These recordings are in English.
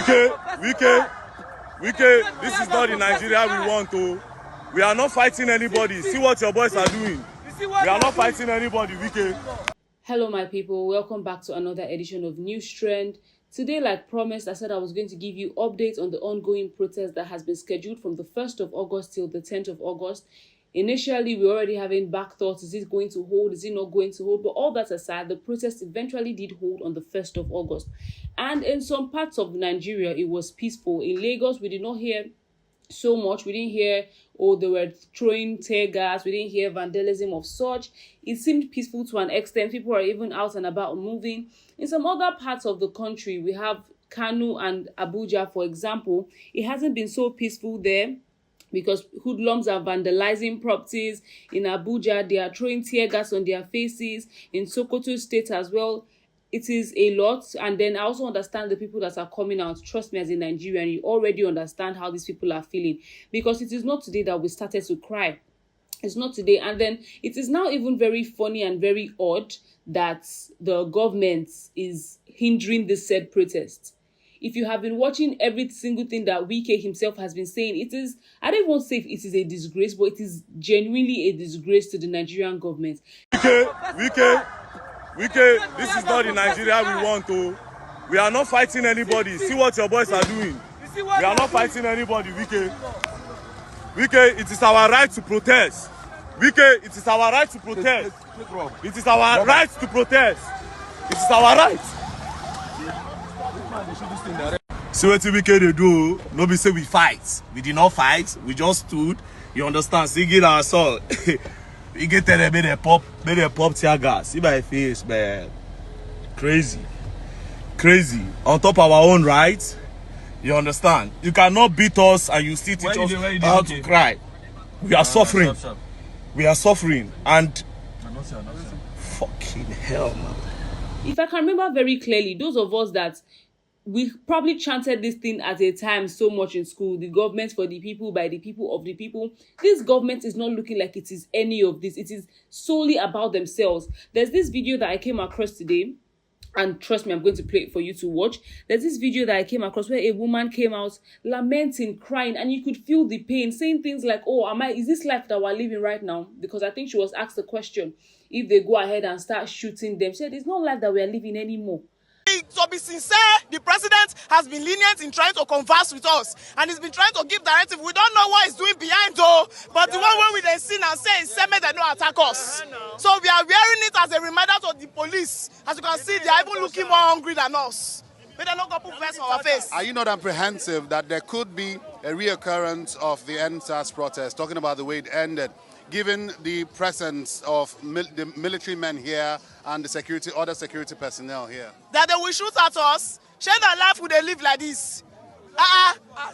Wike, this is not the Nigeria we want to. We are not fighting anybody. See what your boys are doing. We are not fighting anybody, Wike. Hello my people, welcome back to another edition of News Trend. Today, like promised, I said I was going to give you updates on the ongoing protest that has been scheduled from the 1st of August till the 10th of August. Initially, we were already having back thoughts. Is it going to hold? Is it not going to hold? But all that aside, the protest eventually did hold on the 1st of August. And in some parts of Nigeria, it was peaceful. In Lagos, we did not hear so much. We didn't hear, they were throwing tear gas. We didn't hear vandalism of such. It seemed peaceful to an extent. People are even out and about moving. In some other parts of the country, we have Kano and Abuja, for example. It hasn't been so peaceful there, because hoodlums are vandalizing properties. In Abuja, they are throwing tear gas on their faces. In Sokoto State as well, it is a lot. And then I also understand the people that are coming out. Trust me, as a Nigerian, you already understand how these people are feeling. Because it is not today that we started to cry. It's not today. And then it is now even very funny and very odd that the government is hindering this said protest. If you have been watching every single thing that Wike himself has been saying, it is, I don't even say it is a disgrace, but it is genuinely a disgrace to the Nigerian government. Wike, this is not the Nigeria we want to. We are not fighting anybody. See what your boys are doing. We are not fighting anybody, Wike. Wike, it is our right to protest. Wike, it is our right to protest. It is our right to protest. It is our right. See what Wike they do. Nobody say we fight. We did not fight. We just stood. You understand? See, get our soul. We get there, made a pop tear gas. See my face, man. Crazy. On top of our own rights. You understand? You cannot beat us and you still teach us how to cry. We are suffering. We are suffering. And fucking hell, man. If I can remember very clearly, those of us that we probably chanted this thing at a time so much in school, the government for the people, by the people, of the people. This government is not looking like it is any of this. It is solely about themselves. There's this video that I came across today, and trust me, I'm going to play it for you to watch. There's this video that I came across where a woman came out lamenting, crying, and you could feel the pain, saying things like, is this life that we're living right now? Because I think she was asked the question, if they go ahead and start shooting them. She said, it's not life that we're living anymore. To be sincere, the president has been lenient in trying to converse with us, and he's been trying to give directive. We don't know what he's doing behind though, but the one when we see and say is same they don't attack us. So we are wearing it as a reminder to the police. As you can see, they are even looking more hungry than us. They don't go put face on our face. Are you not apprehensive that there could be a reoccurrence of the NSAS protest, talking about the way it ended, given the presence of the military men here and the other security personnel here? That they will shoot at us? Share their life, would they live like this?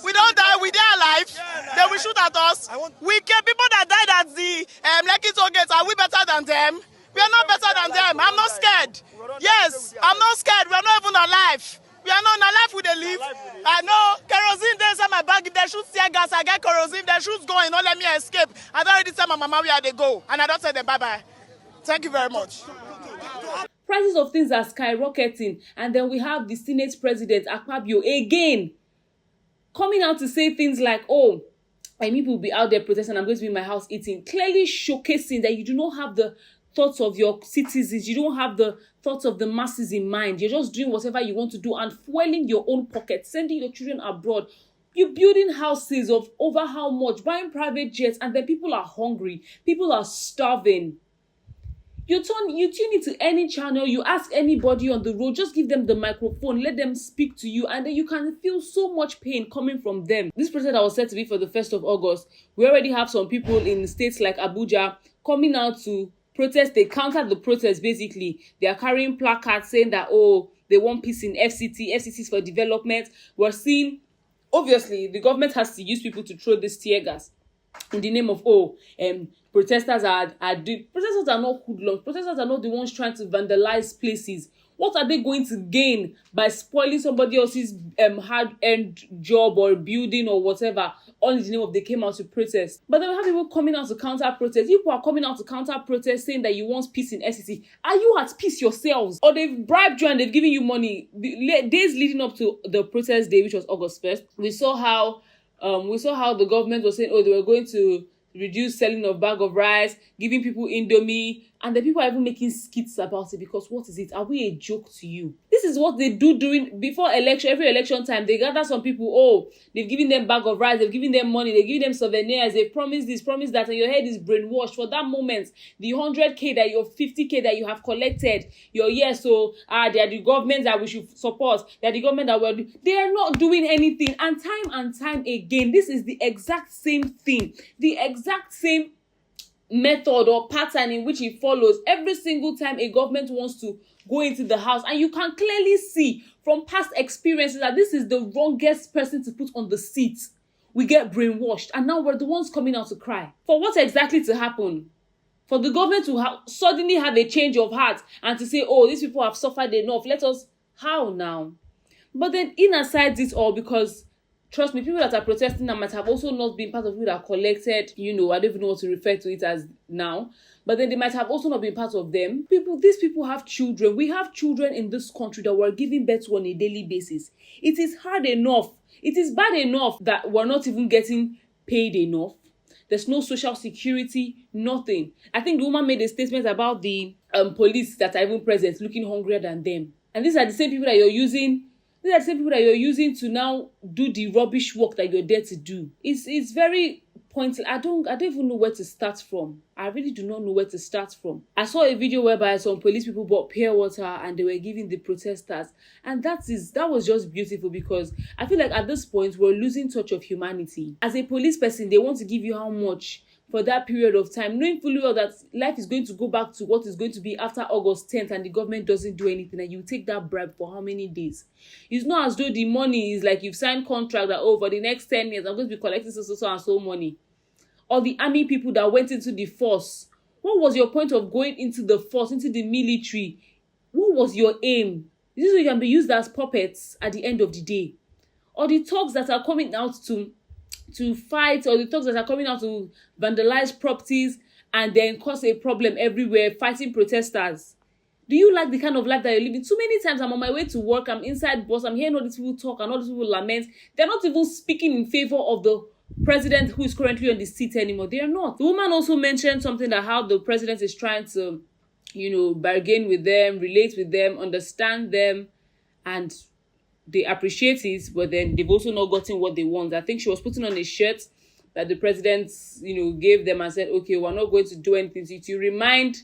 We don't die, we die alive. They will shoot at us. We get people that died at the Lekki toll gate. Are we better than them? We are not better than them. I'm not scared. Yes, I'm not scared. We are not even alive. We are not alive, we they live. I know kerosene there inside my bag. If they shoot tear gas, I get kerosene. If they shoot going, don't let me escape. I don't already tell my mama where they go, and I don't tell them bye-bye. Thank you very much. Prices of things are skyrocketing, and then we have the Senate President Akpabio again coming out to say things like, people will be out there protesting, I'm going to be in my house eating, clearly showcasing that you do not have the thoughts of your citizens, you don't have the thoughts of the masses in mind. You're just doing whatever you want to do and fueling your own pocket, sending your children abroad. You're building houses of over how much, buying private jets, and then people are hungry. People are starving. You tune into any channel, you ask anybody on the road, just give them the microphone, let them speak to you, and then you can feel so much pain coming from them. This protest that was set to be for the 1st of August, we already have some people in states like Abuja coming out to protest. They countered the protest basically. They are carrying placards saying that, they want peace in FCT, FCTs for development. We're seeing, obviously, the government has to use people to throw this tear gas in the name of, protesters are not hoodlums. Protesters are not the ones trying to vandalize places. What are they going to gain by spoiling somebody else's hard-earned job or building or whatever, all in the name of they came out to protest? But then we have people coming out to counter-protest. People are coming out to counter-protest saying that you want peace in SEC. Are you at peace yourselves? Or they've bribed you and they've given you money? Days leading up to the protest day, which was August 1st, we saw how the government was saying, oh, they were going to reduce selling of bag of rice, giving people Indomie, and the people are even making skits about it because what is it? Are we a joke to you? This is what they do before election, every election time. They gather some people, oh, they've given them bag of rice, they've given them money, they've given them souvenirs, they've promised this, promised that, and your head is brainwashed. For that moment, the 100k that your 50k that you have collected, they are the government that we should support, they are the government that will do. They are not doing anything. And time again, this is the exact same thing, the exact same method or pattern in which it follows every single time a government wants to go into the house. And you can clearly see from past experiences that this is the wrongest person to put on the seat. We get brainwashed, and now we're the ones coming out to cry. For what exactly to happen? For the government to suddenly have a change of heart and to say, oh, these people have suffered enough, how now? But then in aside this all, because trust me, people that are protesting now might have also not been part of people that collected, I don't even know what to refer to it as now, but then they might have also not been part of them. These people have children. We have children in this country that we're giving birth to on a daily basis. It is hard enough. It is bad enough that we're not even getting paid enough. There's no social security, nothing. I think the woman made a statement about the police that are even present looking hungrier than them. And these are the same people that you're using. These are the same people that you're using to now do the rubbish work that you're there to do. It's very pointless. I don't even know where to start from. I really do not know where to start from. I saw a video whereby some police people bought pure water and they were giving the protesters. And that was just beautiful, because I feel like at this point we're losing touch of humanity. As a police person, they want to give you how much for that period of time, knowing fully well that life is going to go back to what is going to be after August 10th and the government doesn't do anything, and you take that bribe for how many days? It's not as though the money is like you've signed contract that, oh, for the next 10 years, I'm going to be collecting so and so money. Or the army people that went into the force. What was your point of going into the force, into the military? What was your aim? This is so you can be used as puppets at the end of the day. Or the thugs that are coming out to fight, or the thugs that are coming out to vandalize properties and then cause a problem everywhere, fighting protesters. Do you like the kind of life that you're living? Too many times I'm on my way to work, I'm inside bus, I'm hearing all these people talk and all these people lament. They're not even speaking in favor of the president who is currently on the seat anymore. They are not. The woman also mentioned something that how the president is trying to, bargain with them, relate with them, understand them, and they appreciate it, but then they've also not gotten what they want. I think she was putting on a shirt that the president, gave them and said, okay, we're not going to do anything to remind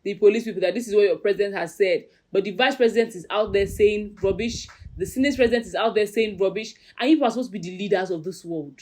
the police people that this is what your president has said. But the vice president is out there saying rubbish. The Senate president is out there saying rubbish. And you are supposed to be the leaders of this world.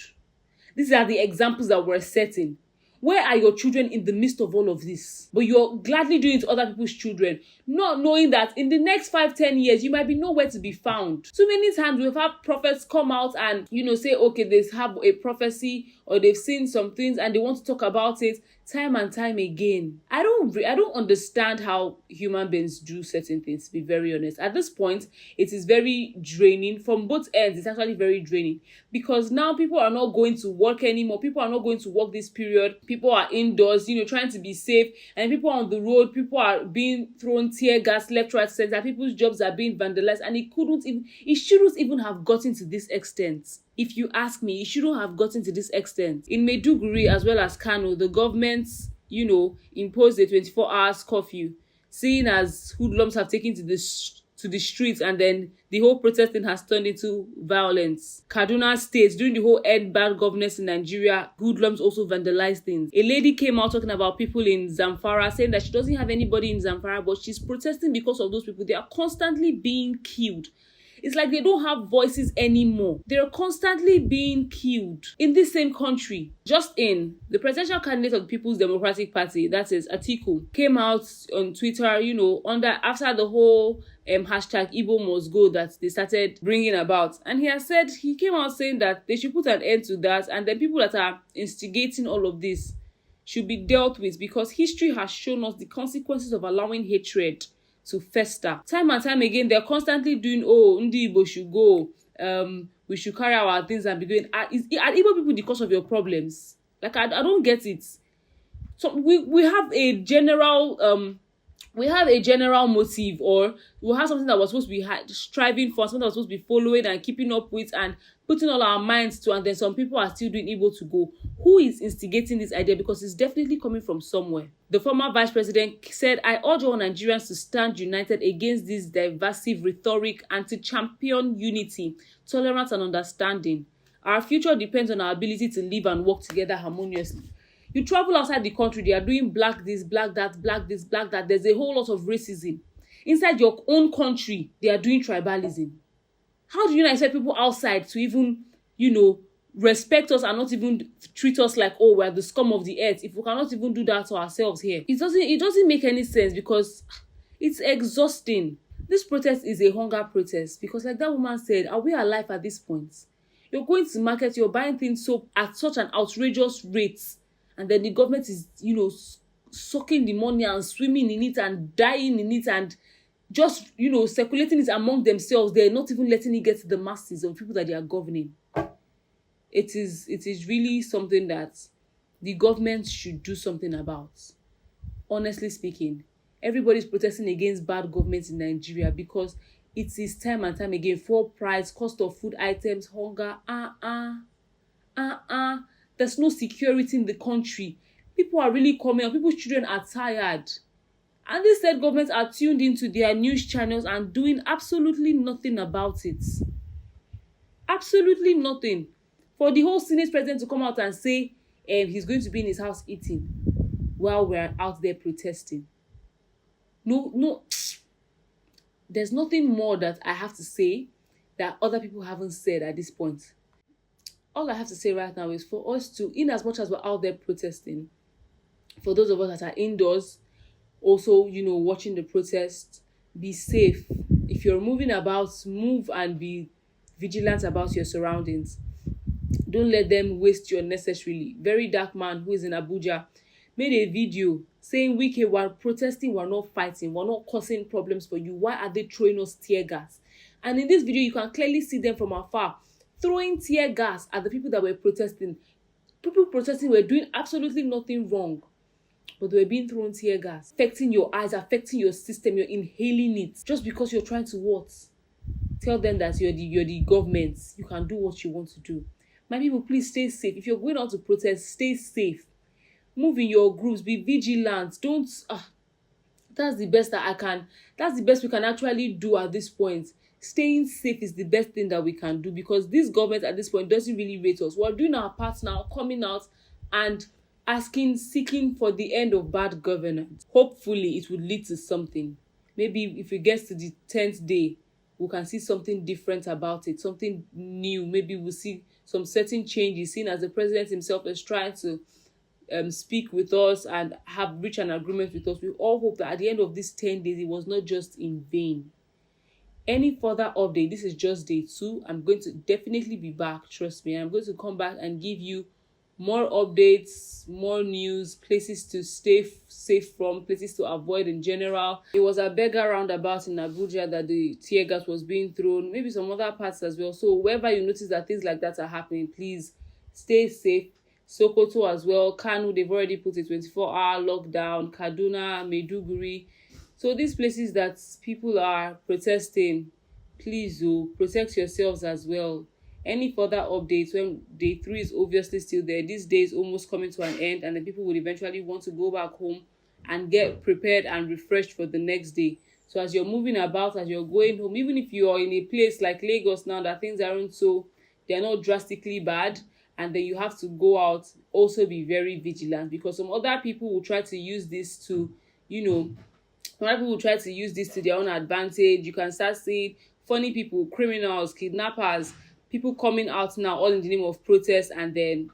These are the examples that we're setting. Where are your children in the midst of all of this? But you're gladly doing it to other people's children, not knowing that in the next 5-10 years, you might be nowhere to be found. Too many times we've had prophets come out and, say, okay, they have a prophecy or they've seen some things and they want to talk about it time and time again. I don't understand how human beings do certain things, to be very honest. At this point, it is very draining from both ends. It's actually very draining because now people are not going to work anymore. People are not going to work this period. People are indoors, trying to be safe, and people are on the road. People are being thrown tear gas left, right, center. People's jobs are being vandalized, and it shouldn't even have gotten to this extent. If you ask me, it shouldn't have gotten to this extent. In Maiduguri as well as Kano, the government, imposed a 24 hours curfew, seeing as hoodlums have taken to the streets, and then the whole protesting has turned into violence. Kaduna State, during the whole end bad governance in Nigeria, hoodlums also vandalized things. A lady came out talking about people in Zamfara, saying that she doesn't have anybody in Zamfara, but she's protesting because of those people. They are constantly being killed. It's like they don't have voices anymore. They're constantly being killed in this same country. Just in, the presidential candidate of the People's Democratic Party, that is Atiku, came out on Twitter, after the whole hashtag Igbo must go that they started bringing about. And he came out saying that they should put an end to that, and the people that are instigating all of this should be dealt with, because history has shown us the consequences of allowing hatred to fester. Time and time again, they're constantly doing, oh, Ndi Igbo should go. We should carry our things and be going. Are Igbo people the cause of your problems? Like, I don't get it. So we have a general motive, or we have something that we're supposed to be striving for, something that we're supposed to be following and keeping up with and putting all our minds to, and then some people are still doing Igbo to go. Who is instigating this idea? Because it's definitely coming from somewhere. The former vice president said, I urge all Nigerians to stand united against this divisive rhetoric and to champion unity, tolerance and understanding. Our future depends on our ability to live and work together harmoniously. You travel outside the country, they are doing black this, black that, black this, black that. There's a whole lot of racism. Inside your own country, they are doing tribalism. How do you not expect people outside to even, respect us and not even treat us like, oh, we're the scum of the earth, if we cannot even do that to ourselves here? It doesn't make any sense, because it's exhausting. This protest is a hunger protest, because like that woman said, are we alive at this point? You're going to market, you're buying things so at such an outrageous rate, and then the government is, sucking the money and swimming in it and dying in it and just, circulating it among themselves. They're not even letting it get to the masses of people that they are governing. It is really something that the government should do something about. Honestly speaking, everybody's protesting against bad government in Nigeria because it is time and time again, fuel price, cost of food items, hunger, There's no security in the country. People are really coming out. People's children are tired. And these said governments are tuned into their news channels and doing absolutely nothing about it. Absolutely nothing. For the whole Senate president to come out and say he's going to be in his house eating while we're out there protesting. No. There's nothing more that I have to say that other people haven't said at this point. All I have to say right now is for us to, in as much as we're out there protesting, for those of us that are indoors, also, watching the protest, be safe. If you're moving about, move and be vigilant about your surroundings. Don't let them waste you unnecessarily. Very dark man who is in Abuja made a video saying, Wike, we're protesting, we're not fighting, we're not causing problems for you. Why are they throwing us tear gas? And in this video, you can clearly see them from afar throwing tear gas at the people that were protesting. People protesting were doing absolutely nothing wrong, but they were being thrown tear gas, affecting your eyes, affecting your system. You're inhaling it just because you're trying to what? Tell them that you're the government. You can do what you want to do. My people, please stay safe. If you're going out to protest, stay safe. Move in your groups. Be vigilant. Don't. That's the best That's the best we can actually do at this point. Staying safe is the best thing that we can do, because this government at this point doesn't really rate us. We're doing our part now, coming out and seeking for the end of bad governance. Hopefully, it would lead to something. Maybe if it gets to the 10th day, we can see something different about it, something new. Maybe we'll see some certain changes, seen as the president himself is trying to speak with us and reach an agreement with us. We all hope that at the end of these 10 days, it was not just in vain. Any further update, this is just day 2. I'm going to definitely be back, trust me. I'm going to come back and give you more updates, more news, places to stay safe from, places to avoid in general. It was a beggar roundabout in Abuja that the tear gas was being thrown, maybe some other parts as well. So wherever you notice that things like that are happening, please stay safe. Sokoto as well, Kanu, they've already put a 24-hour lockdown, Kaduna, Maiduguri. So these places that people are protesting, please protect yourselves as well. Any further updates when day 3 is obviously still there. This day is almost coming to an end, and the people would eventually want to go back home and get prepared and refreshed for the next day. So as you're moving about, as you're going home, even if you are in a place like Lagos now that things aren't they're not drastically bad, and then you have to go out, also be very vigilant, because some other people will try to use this to, other people will try to use this to their own advantage. You can start seeing funny people, criminals, kidnappers, people coming out now all in the name of protest. And then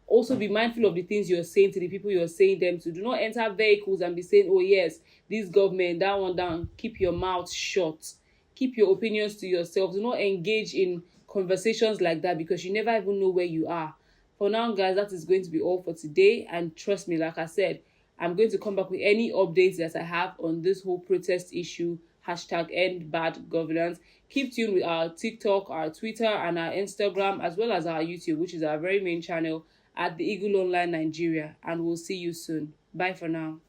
also be mindful of the things you're saying to the people you're saying them to. Do not enter vehicles and be saying, oh yes, this government, that one down. Keep your mouth shut. Keep your opinions to yourself. Do not engage in conversations like that, because you never even know where you are. For now, guys, that is going to be all for today. And trust me, like I said, I'm going to come back with any updates that I have on this whole protest issue, #EndBadGovernance. Keep tuned with our TikTok, our Twitter, and our Instagram, as well as our YouTube, which is our very main channel at The Eagle Online Nigeria. And we'll see you soon. Bye for now.